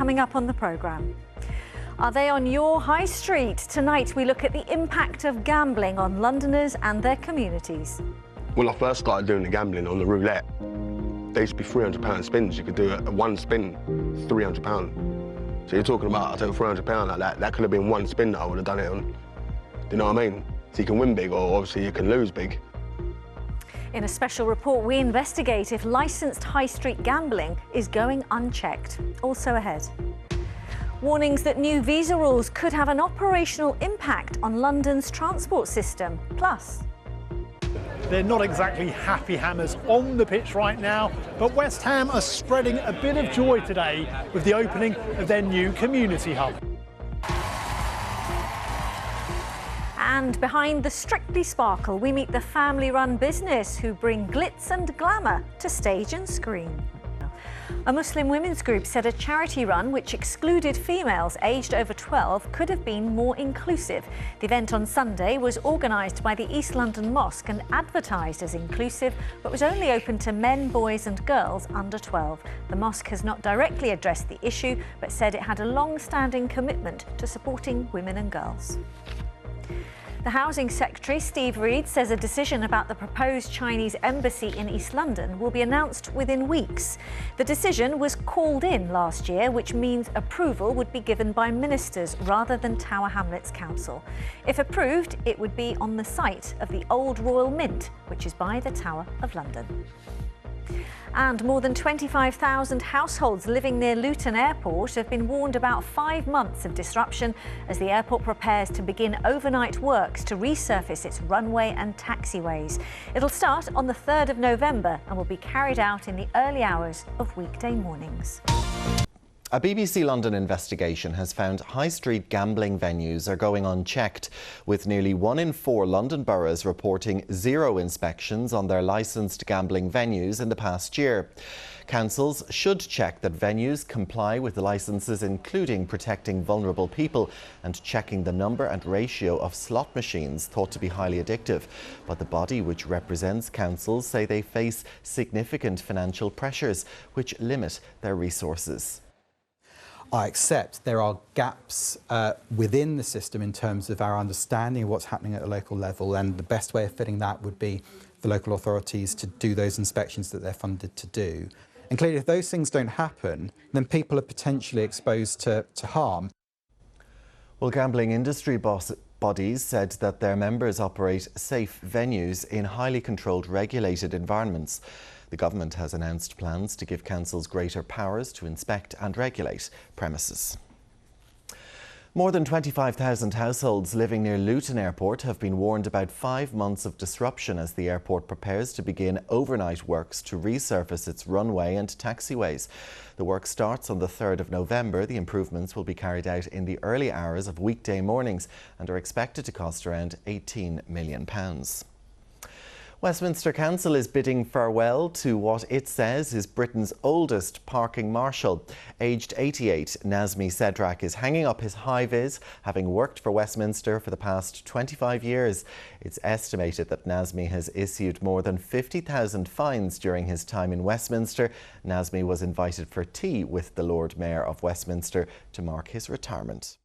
coming up on the programme. Are they on your high street? Tonight we look at the impact of gambling on Londoners and their communities. When I first started doing the gambling on the roulette, there used to be £300 spins. You could do one spin, £300. So you're talking about, I take £300 like that. That could have been one spin that I would have done it on. Do you know what I mean? So you can win big, or obviously you can lose big. In a special report, we investigate if licensed high street gambling is going unchecked. Also ahead. Warnings that new visa rules could have an operational impact on London's transport system. Plus, they're not exactly happy hammers on the pitch right now, but West Ham are spreading a bit of joy today with the opening of their new community hub. And behind the Strictly Sparkle, we meet the family-run business who bring glitz and glamour to stage and screen. A Muslim women's group said a charity run which excluded females aged over 12 could have been more inclusive. The event on Sunday was organised by the East London Mosque and advertised as inclusive, but was only open to men, boys and girls under 12. The mosque has not directly addressed the issue, but said it had a long-standing commitment to supporting women and girls. The Housing Secretary, Steve Reed, says a decision about the proposed Chinese embassy in East London will be announced within weeks. The decision was called in last year, which means approval would be given by ministers rather than Tower Hamlets Council. If approved, it would be on the site of the Old Royal Mint, which is by the Tower of London. And more than 25,000 households living near Luton Airport have been warned about 5 months of disruption as the airport prepares to begin overnight works to resurface its runway and taxiways. It'll start on the 3rd of November and will be carried out in the early hours of weekday mornings. A BBC London investigation has found high street gambling venues are going unchecked, with nearly 1 in 4 London boroughs reporting 0 inspections on their licensed gambling venues in the past year. Councils should check that venues comply with the licences, including protecting vulnerable people and checking the number and ratio of slot machines thought to be highly addictive. But the body which represents councils say they face significant financial pressures, which limit their resources. I accept there are gaps within the system in terms of our understanding of what's happening at a local level, and the best way of filling that would be for local authorities to do those inspections that they're funded to do. And clearly, if those things don't happen, then people are potentially exposed to harm. Well, gambling industry bodies said that their members operate safe venues in highly controlled, regulated environments. The government has announced plans to give councils greater powers to inspect and regulate premises. More than 25,000 households living near Luton Airport have been warned about 5 months of disruption as the airport prepares to begin overnight works to resurface its runway and taxiways. The work starts on the 3rd of November. The improvements will be carried out in the early hours of weekday mornings and are expected to cost around £18 million. Westminster Council is bidding farewell to what it says is Britain's oldest parking marshal. Aged 88, Nazmi Sedrak is hanging up his high-vis, having worked for Westminster for the past 25 years. It's estimated that Nazmi has issued more than 50,000 fines during his time in Westminster. Nazmi was invited for tea with the Lord Mayor of Westminster to mark his retirement.